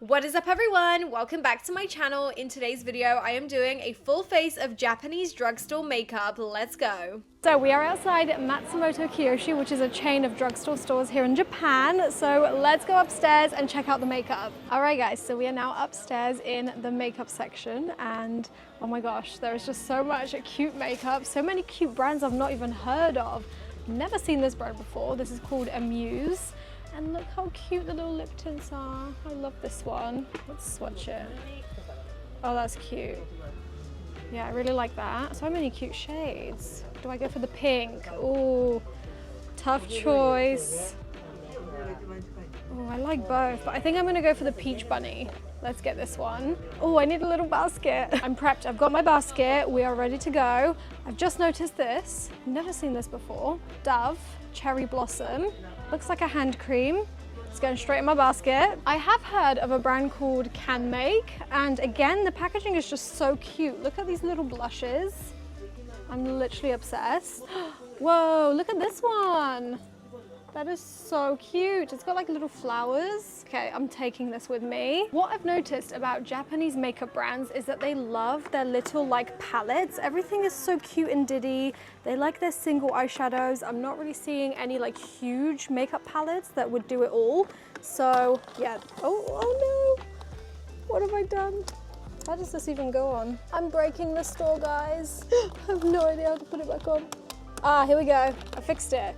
What is up everyone? Welcome back to my channel. In today's video, I am doing a full face of Japanese drugstore makeup. Let's go. So we are outside Matsumoto Kiyoshi, which is a chain of drugstore stores here in Japan. So let's go upstairs and check out the makeup. All right guys, so we are now upstairs in the makeup section and oh my gosh, there is just so much cute makeup, so many cute brands I've not even heard of. Never seen this brand before. This is called Amuse. And look how cute the little lip tints are. I love this one. Let's swatch it. Oh, that's cute. Yeah, I really like that. So many cute shades. Do I go for the pink? Ooh, tough choice. Oh, I like both, but I think I'm gonna go for the peach bunny. Let's get this one. Oh, I need a little basket. I'm prepped, I've got my basket. We are ready to go. I've just noticed this. Never seen this before. Dove, Cherry Blossom. Looks like a hand cream. It's going straight in my basket. I have heard of a brand called Can Make, and again, the packaging is just so cute. Look at these little blushes. I'm literally obsessed. Whoa, look at this one. That is so cute. It's got like little flowers. Okay, I'm taking this with me. What I've noticed about Japanese makeup brands is that they love their little like palettes. Everything is so cute and diddy. They like their single eyeshadows. I'm not really seeing any like huge makeup palettes that would do it all. So yeah, oh no. What have I done? How does this even go on? I'm breaking the store, guys. I have no idea how to put it back on. Ah, here we go. I fixed it.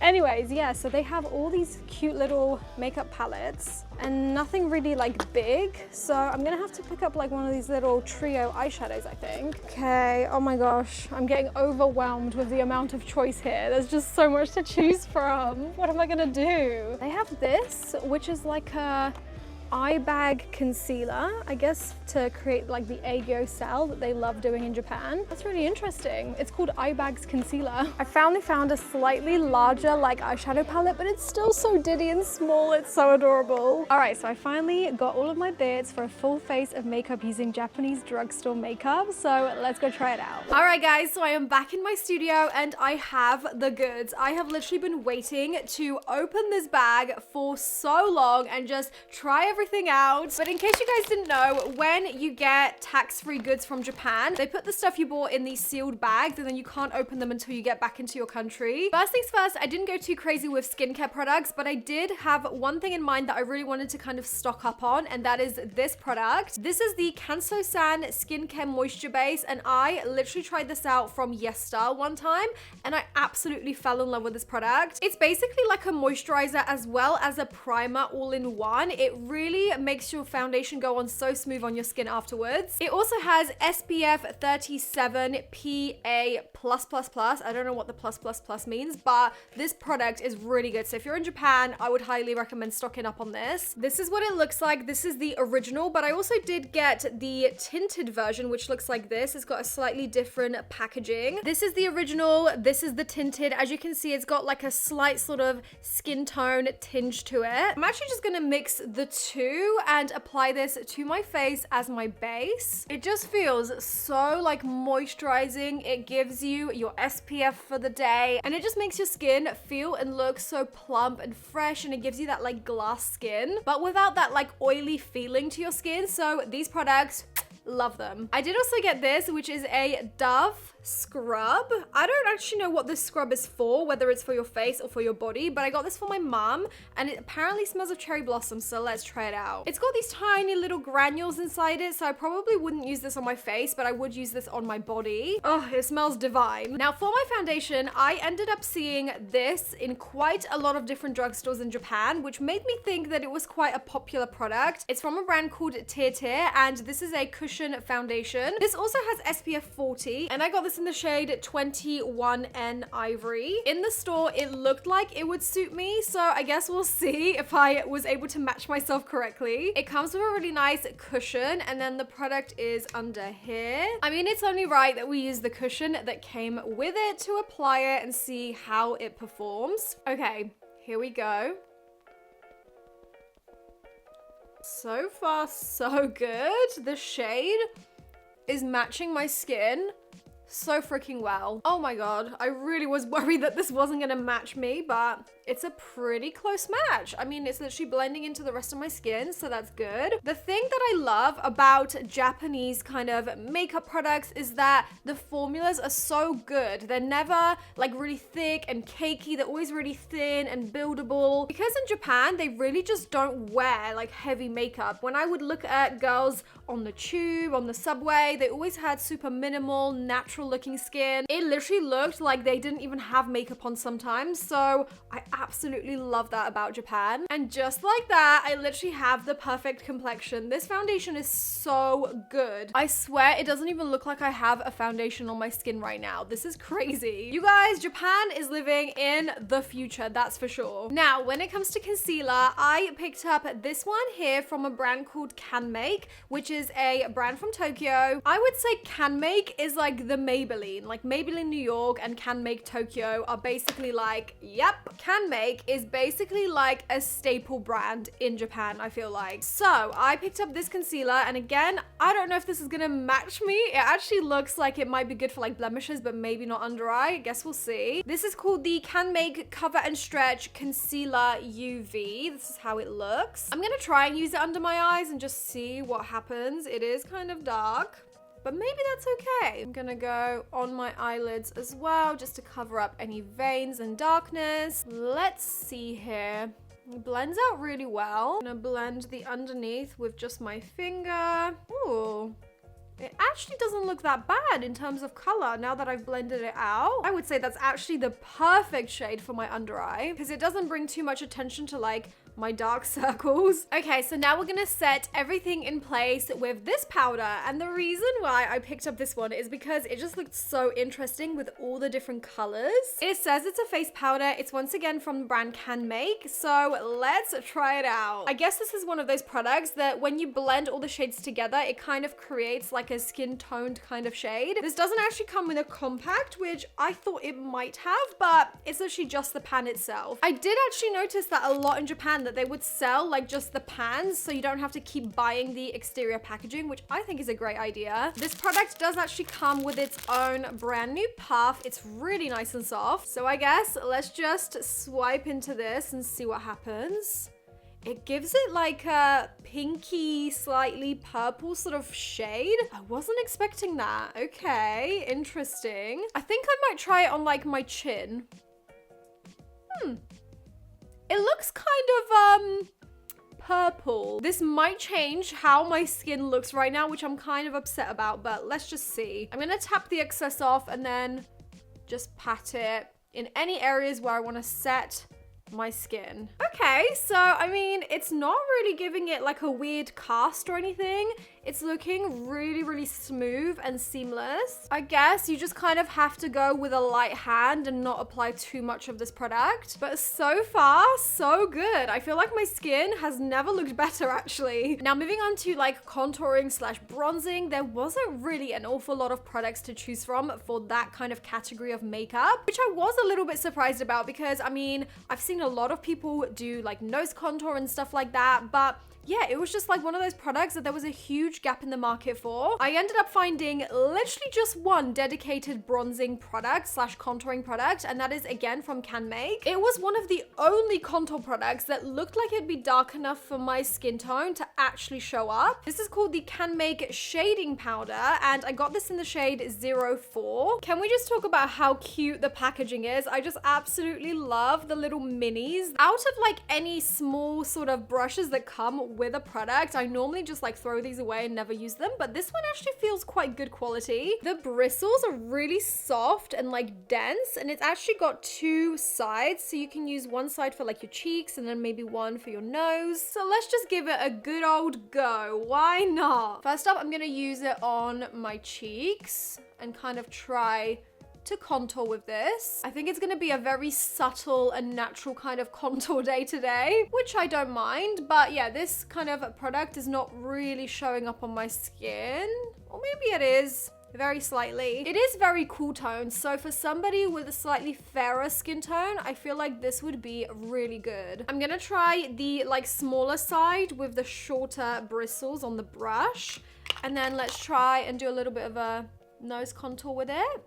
Anyways, yeah, so they have all these cute little makeup palettes and nothing really like big. So I'm gonna have to pick up like one of these little trio eyeshadows, I think. Okay, oh my gosh, I'm getting overwhelmed with the amount of choice here. There's just so much to choose from. What am I gonna do? They have this, which is like a eye bag concealer, I guess, to create like the aegyo cell that they love doing in Japan. That's really interesting. It's called eye bags concealer. I finally found a slightly larger like eyeshadow palette, but it's still so diddy and small. It's so adorable. All right, so I finally got all of my bits for a full face of makeup using Japanese drugstore makeup. So let's go try it out. All right guys, so I am back in my studio and I have the goods. I have literally been waiting to open this bag for so long and just try everything out. But in case you guys didn't know, when you get tax-free goods from Japan, they put the stuff you bought in these sealed bags and then you can't open them until you get back into your country. First things first, I didn't go too crazy with skincare products, but I did have one thing in mind that I really wanted to kind of stock up on, and that is this product. This is the Kanso-san Skincare Moisture Base, and I literally tried this out from Yesta one time, and I absolutely fell in love with this product. It's basically like a moisturizer as well as a primer all in one. It really makes your foundation go on so smooth on your skin afterwards. It also has SPF 37 PA+++. I don't know what the +++ means, but this product is really good. So if you're in Japan, I would highly recommend stocking up on this. This is what it looks like. This is the original, but I also did get the tinted version, which looks like this. It's got a slightly different packaging. This is the original. This is the tinted. As you can see, it's got like a slight sort of skin tone tinge to it. I'm actually just gonna mix the two and apply this to my face as my base. It just feels so like moisturizing. It gives you your SPF for the day and it just makes your skin feel and look so plump and fresh, and it gives you that like glass skin but without that like oily feeling to your skin. So these products, love them. I did also get this, which is a Dove scrub. I don't actually know what this scrub is for, whether it's for your face or for your body, but I got this for my mom and it apparently smells of cherry blossom, so let's try it out. It's got these tiny little granules inside it, so I probably wouldn't use this on my face, but I would use this on my body. Oh, it smells divine. Now for my foundation, I ended up seeing this in quite a lot of different drugstores in Japan, which made me think that it was quite a popular product. It's from a brand called Tear, and this is a cushion foundation. This also has SPF 40, and I got this in the shade 21N Ivory. In the store, it looked like it would suit me, so I guess we'll see if I was able to match myself correctly. It comes with a really nice cushion, and then the product is under here. I mean, it's only right that we use the cushion that came with it to apply it and see how it performs. Okay, here we go. So far, so good. The shade is matching my skin so freaking well. Oh my god, I really was worried that this wasn't gonna match me, but it's a pretty close match. I mean, it's literally blending into the rest of my skin, so that's good. The thing that I love about Japanese kind of makeup products is that the formulas are so good. They're never like really thick and cakey. They're always really thin and buildable. Because in Japan, they really just don't wear like heavy makeup. When I would look at girls on the tube, on the subway, they always had super minimal, natural looking skin. It literally looked like they didn't even have makeup on sometimes. So I absolutely love that about Japan. And just like that, I literally have the perfect complexion. This foundation is so good. I swear it doesn't even look like I have a foundation on my skin right now. This is crazy. You guys, Japan is living in the future, that's for sure. Now, when it comes to concealer, I picked up this one here from a brand called CanMake, which is a brand from Tokyo. I would say CanMake is like the Maybelline. Like Maybelline New York and CanMake Tokyo are basically like, yep, CanMake is basically like a staple brand in Japan, I feel like. So I picked up this concealer, and again, I don't know if this is gonna match me. It actually looks like it might be good for like blemishes, but maybe not under eye. I guess we'll see. This is called the CanMake Cover and Stretch Concealer UV. This is how it looks. I'm gonna try and use it under my eyes and just see what happens. It is kind of dark, but maybe that's okay. I'm gonna go on my eyelids as well, just to cover up any veins and darkness. Let's see here. It blends out really well. I'm gonna blend the underneath with just my finger. Ooh. It actually doesn't look that bad in terms of color now that I've blended it out. I would say that's actually the perfect shade for my under eye because it doesn't bring too much attention to like my dark circles. Okay, so now we're gonna set everything in place with this powder. And the reason why I picked up this one is because it just looked so interesting with all the different colors. It says it's a face powder. It's once again from the brand CanMake. So let's try it out. I guess this is one of those products that when you blend all the shades together, it kind of creates like a skin toned kind of shade. This doesn't actually come with a compact, which I thought it might have, but it's actually just the pan itself. I did actually notice that a lot in Japan that they would sell like just the pans, so you don't have to keep buying the exterior packaging, which I think is a great idea. This product does actually come with its own brand new puff. It's really nice and soft. So I guess let's just swipe into this and see what happens. It gives it like a pinky, slightly purple sort of shade. I wasn't expecting that. Okay, interesting. I think I might try it on like my chin. It looks kind of purple. This might change how my skin looks right now, which I'm kind of upset about, but let's just see. I'm gonna tap the excess off and then just pat it in any areas where I want to set my skin. Okay, so I mean, it's not really giving it like a weird cast or anything. It's looking really, really smooth and seamless. I guess you just kind of have to go with a light hand and not apply too much of this product. But so far, so good. I feel like my skin has never looked better actually. Now moving on to like contouring slash bronzing, there wasn't really an awful lot of products to choose from for that kind of category of makeup, which I was a little bit surprised about because I mean, I've seen a lot of people do like nose contour and stuff like that, but yeah, it was just like one of those products that there was a huge gap in the market for. I ended up finding literally just one dedicated bronzing product slash contouring product, and that is again from CanMake. It was one of the only contour products that looked like it'd be dark enough for my skin tone to actually show up. This is called the CanMake Shading Powder, and I got this in the shade 04. Can we just talk about how cute the packaging is? I just absolutely love the little minis. Out of like any small sort of brushes that come with a product, I normally just like throw these away and never use them, but this one actually feels quite good quality. The bristles are really soft and like dense, and it's actually got two sides, so you can use one side for like your cheeks and then maybe one for your nose. So let's just give it a good old go. Why not? First up, I'm gonna use it on my cheeks and kind of try to contour with this. I think it's gonna be a very subtle and natural kind of contour day today, which I don't mind, but yeah, this kind of product is not really showing up on my skin, or maybe it is very slightly. It is very cool tone, so for somebody with a slightly fairer skin tone, I feel like this would be really good. I'm gonna try the like smaller side with the shorter bristles on the brush, and then let's try and do a little bit of a nose contour with it.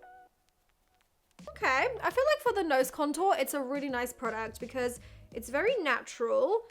Okay, I feel like for the nose contour, it's a really nice product because it's very natural.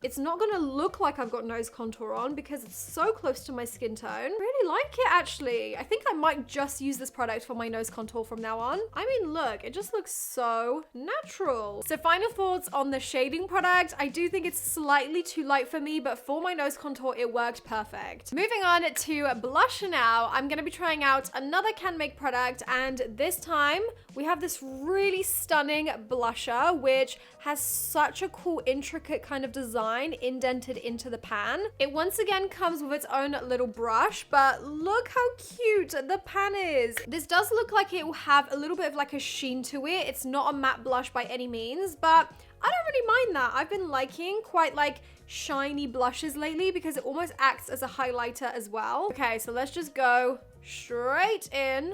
It's not gonna look like I've got nose contour on because it's so close to my skin tone. Really like it actually. I think I might just use this product for my nose contour from now on. I mean, look, it just looks so natural. So final thoughts on the shading product. I do think it's slightly too light for me, but for my nose contour, it worked perfect. Moving on to blush now. I'm gonna be trying out another Can Make product, and this time we have this really stunning blusher, which has such a cool, intricate kind of design indented into the pan. It once again comes with its own little brush, but look how cute the pan is. This does look like it will have a little bit of like a sheen to it. It's not a matte blush by any means, but I don't really mind that. I've been liking quite like shiny blushes lately because it almost acts as a highlighter as well. Okay, so let's just go straight in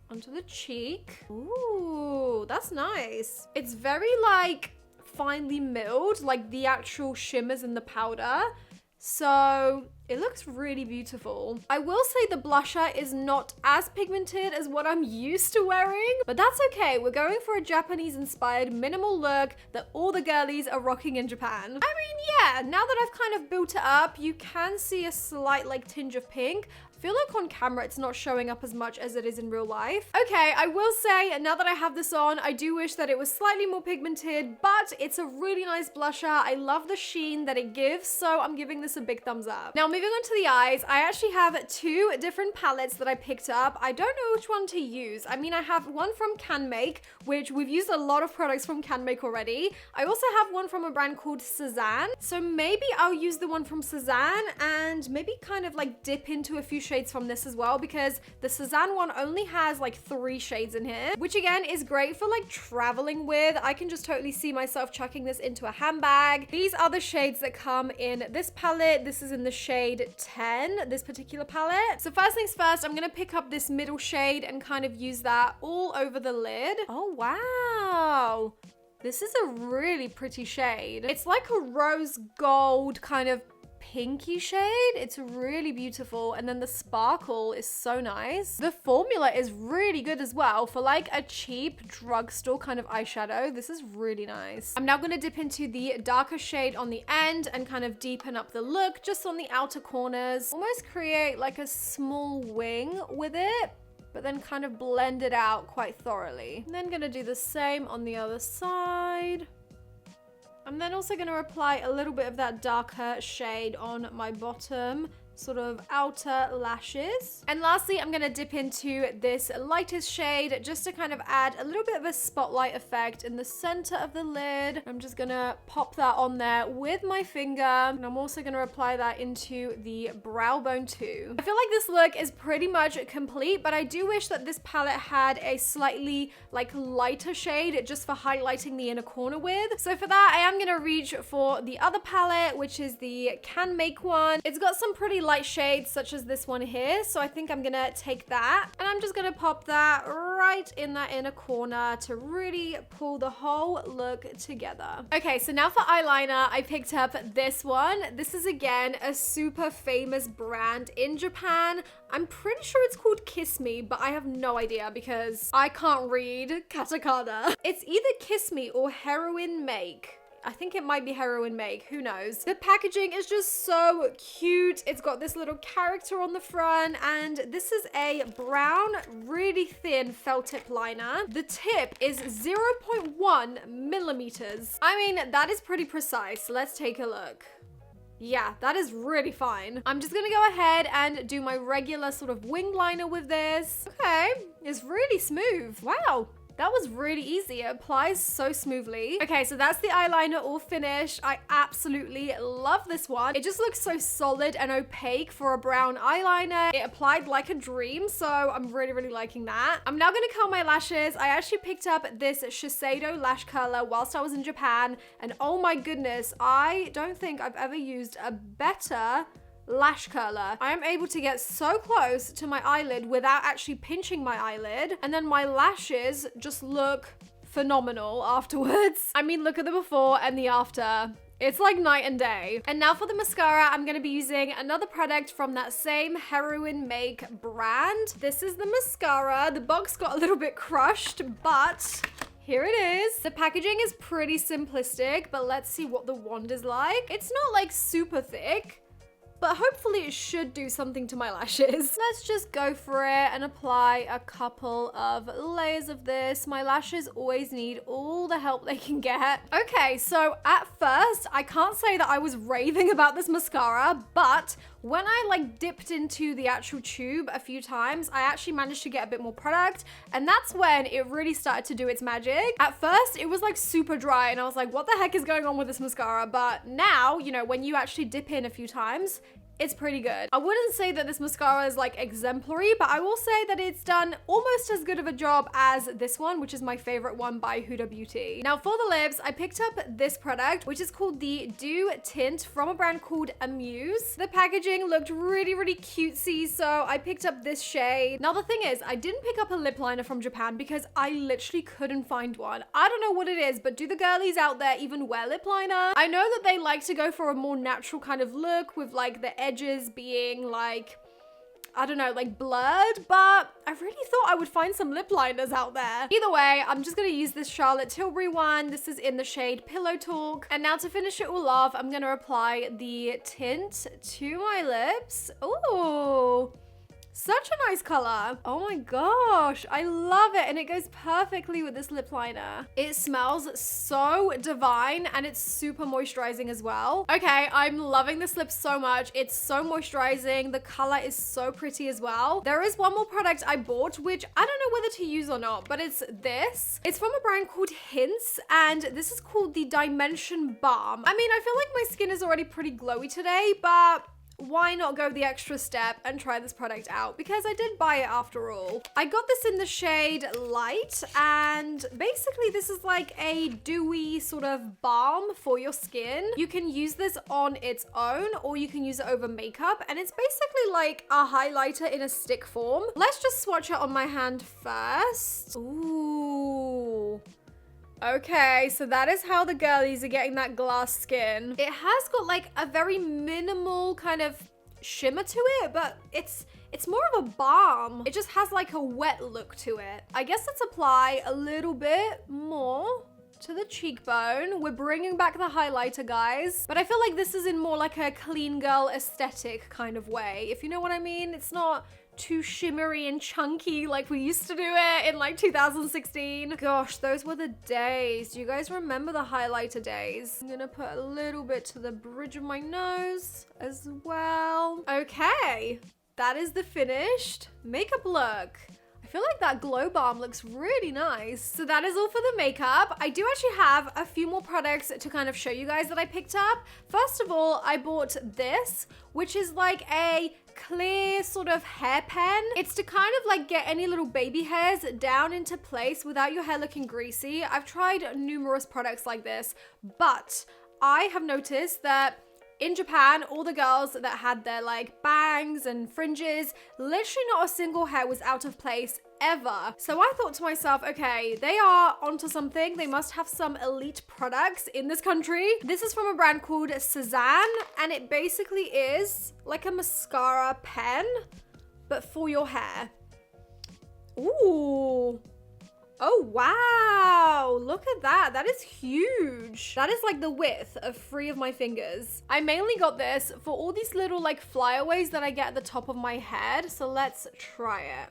onto the cheek. Ooh, that's nice. It's very like finely milled, like the actual shimmers in the powder. So it looks really beautiful. I will say the blusher is not as pigmented as what I'm used to wearing, but that's okay. We're going for a Japanese inspired minimal look that all the girlies are rocking in Japan. I mean, yeah, now that I've kind of built it up, you can see a slight like tinge of pink. I feel like on camera it's not showing up as much as it is in real life. Okay, I will say now that I have this on, I do wish that it was slightly more pigmented, but it's a really nice blusher. I love the sheen that it gives, so I'm giving this a big thumbs up. Now moving on to the eyes, I actually have two different palettes that I picked up. I don't know which one to use. I mean, I have one from Can Make, which we've used a lot of products from Can Make already. I also have one from a brand called Cezanne, so maybe I'll use the one from Cezanne and maybe kind of like dip into a few shades from this as well, because the Cezanne one only has like 3 shades in here, which again is great for like traveling with. I can just totally see myself chucking this into a handbag. These are the shades that come in this palette. This is in the shade 10, this particular palette. So first things first, I'm gonna pick up this middle shade and kind of use that all over the lid. Oh wow, this is a really pretty shade. It's like a rose gold kind of pinky shade. It's really beautiful, and then the sparkle is so nice. The formula is really good as well for like a cheap drugstore kind of eyeshadow. This is really nice. I'm now going to dip into the darker shade on the end and kind of deepen up the look just on the outer corners. Almost create like a small wing with it, but then kind of blend it out quite thoroughly. And then gonna do the same on the other side. I'm then also going to apply a little bit of that darker shade on my bottom sort of outer lashes. And lastly, I'm going to dip into this lightest shade just to kind of add a little bit of a spotlight effect in the center of the lid. I'm just going to pop that on there with my finger, and I'm also going to apply that into the brow bone too. I feel like this look is pretty much complete, but I do wish that this palette had a slightly like lighter shade just for highlighting the inner corner with. So for that, I am going to reach for the other palette, which is the Can Make one. It's got some pretty light shades such as this one here, so I think I'm gonna take that and I'm just gonna pop that right in that inner corner to really pull the whole look together. Okay, so now for eyeliner, I picked up this one. This is again a super famous brand in Japan. I'm pretty sure it's called Kiss Me, but I have no idea because I can't read katakana. It's either Kiss Me or Heroin Make. I think it might be Heroin Make, who knows. The packaging is just so cute. It's got this little character on the front, and this is a brown, really thin felt tip liner. The tip is 0.1 millimeters. I mean, that is pretty precise. Let's take a look. Yeah, that is really fine. I'm just gonna go ahead and do my regular sort of wing liner with this. Okay, it's really smooth. Wow. That was really easy. It applies so smoothly. Okay, so that's the eyeliner all finished. I absolutely love this one. It just looks so solid and opaque for a brown eyeliner. It applied like a dream, so I'm really, really liking that. I'm now gonna curl my lashes. I actually picked up this Shiseido lash curler whilst I was in Japan, and oh my goodness, I don't think I've ever used a better lash curler. I am able to get so close to my eyelid without actually pinching my eyelid, and then my lashes just look phenomenal afterwards. I mean, look at the before and the after. It's like night and day. And now for the mascara, I'm gonna be using another product from that same Heroin Make brand. This is the mascara. The box got a little bit crushed, but here it is. The packaging is pretty simplistic, but let's see what the wand is like. It's not like super thick, but hopefully it should do something to my lashes. Let's just go for it and apply a couple of layers of this. My lashes always need all the help they can get. Okay, so at first, I can't say that I was raving about this mascara, but when I like dipped into the actual tube a few times, I actually managed to get a bit more product, and that's when it really started to do its magic. At first, it was like super dry, and I was like, what the heck is going on with this mascara? But now, you know, when you actually dip in a few times, it's pretty good. I wouldn't say that this mascara is like exemplary, but I will say that it's done almost as good of a job as this one, which is my favorite one by Huda Beauty. Now for the lips, I picked up this product, which is called the Dew Tint from a brand called Amuse. The packaging looked really, really cutesy, so I picked up this shade. Now the thing is, I didn't pick up a lip liner from Japan because I literally couldn't find one. I don't know what it is, but do the girlies out there even wear lip liner? I know that they like to go for a more natural kind of look with like the edges being like, I don't know, like blurred, but I really thought I would find some lip liners out there. Either way, I'm just gonna use this Charlotte Tilbury one. This is in the shade Pillow Talk. And now to finish it all off, I'm gonna apply the tint to my lips. Ooh. Such a nice color. Oh my gosh, I love it. And it goes perfectly with this lip liner. It smells so divine and it's super moisturizing as well. Okay, I'm loving this lip so much. It's so moisturizing. The color is so pretty as well. There is one more product I bought, which I don't know whether to use or not, but it's this. It's from a brand called Hints, and this is called the Dimension Balm. I mean, I feel like my skin is already pretty glowy today, but why not go the extra step and try this product out? Because I did buy it after all. I got this in the shade Light, and basically this is like a dewy sort of balm for your skin. You can use this on its own, or you can use it over makeup, and it's basically like a highlighter in a stick form. Let's just swatch it on my hand first. Ooh. Okay, so that is how the girlies are getting that glass skin. It has got like a very minimal kind of shimmer to it, but it's more of a balm. It just has like a wet look to it. I guess let's apply a little bit more to the cheekbone. We're bringing back the highlighter, guys. But I feel like this is in more like a clean girl aesthetic kind of way, if you know what I mean. It's not too shimmery and chunky like we used to do it in like 2016. Gosh, those were the days. Do you guys remember the highlighter days? I'm gonna put a little bit to the bridge of my nose as well. Okay, that is the finished makeup look. I feel like that glow balm looks really nice. So that is all for the makeup. I do actually have a few more products to kind of show you guys that I picked up. First of all, I bought this, which is like a clear sort of hair pen. It's to kind of like get any little baby hairs down into place without your hair looking greasy. I've tried numerous products like this, but I have noticed that in Japan, all the girls that had their like bangs and fringes, literally not a single hair was out of place ever. So I thought to myself, okay, they are onto something. They must have some elite products in this country. This is from a brand called Cezanne, and it basically is like a mascara pen, but for your hair. Ooh. Oh, wow. Look at that. That is huge. That is like the width of 3 of my fingers. I mainly got this for all these little like flyaways that I get at the top of my head. So let's try it.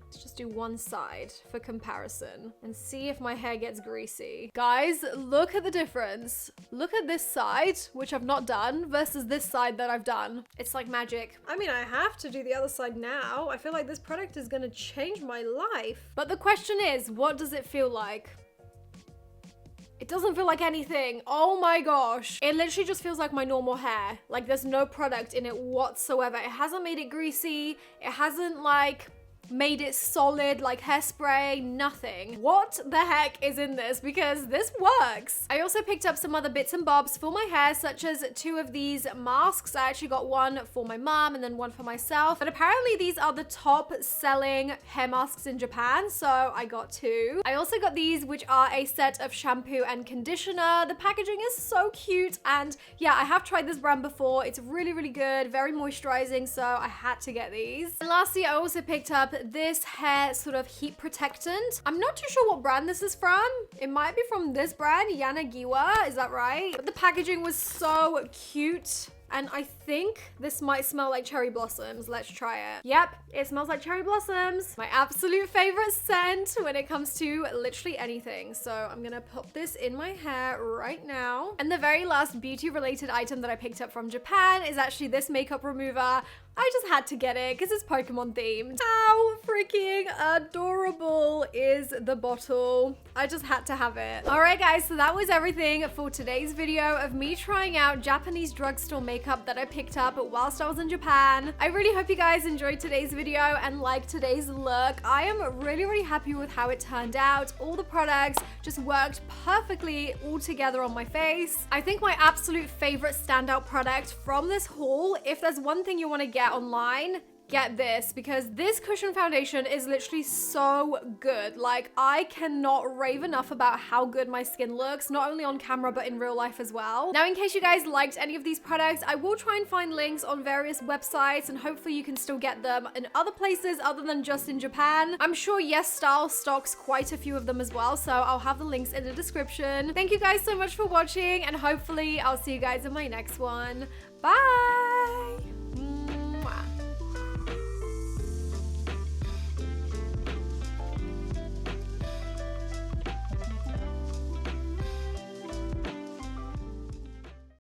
Let's just do one side for comparison and see if my hair gets greasy. Guys, look at the difference. Look at this side, which I've not done, versus this side that I've done. It's like magic. I mean, I have to do the other side now. I feel like this product is gonna change my life. But the question is, what does it feel like? It doesn't feel like anything. Oh my gosh. It literally just feels like my normal hair. Like there's no product in it whatsoever. It hasn't made it greasy. It hasn't like made it solid like hairspray, nothing. What the heck is in this? Because this works. I also picked up some other bits and bobs for my hair, such as 2 of these masks. I actually got one for my mom and then one for myself. But apparently these are the top selling hair masks in Japan, so I got 2. I also got these, which are a set of shampoo and conditioner. The packaging is so cute, and yeah, I have tried this brand before. It's really, really good, very moisturizing, so I had to get these. And lastly, I also picked up this hair sort of heat protectant. I'm not too sure what brand this is from. It might be from this brand, Yanagiwa, is that right? But the packaging was so cute. And I think this might smell like cherry blossoms. Let's try it. Yep, it smells like cherry blossoms. My absolute favorite scent when it comes to literally anything. So I'm gonna put this in my hair right now. And the very last beauty related item that I picked up from Japan is actually this makeup remover. I just had to get it because it's Pokemon themed. How freaking adorable is the bottle? I just had to have it. All right, guys, so that was everything for today's video of me trying out Japanese drugstore makeup that I picked up whilst I was in Japan. I really hope you guys enjoyed today's video and liked today's look. I am really, really happy with how it turned out. All the products just worked perfectly all together on my face. I think my absolute favorite standout product from this haul, if there's one thing you want to get online, get this, because this cushion foundation is literally so good. Like, I cannot rave enough about how good my skin looks, not only on camera but in real life as well. Now, in case you guys liked any of these products, I will try and find links on various websites, and hopefully you can still get them in other places other than just in Japan. I'm sure Yes Style stocks quite a few of them as well, so I'll have the links in the description. Thank you guys so much for watching, and hopefully I'll see you guys in my next one. Bye!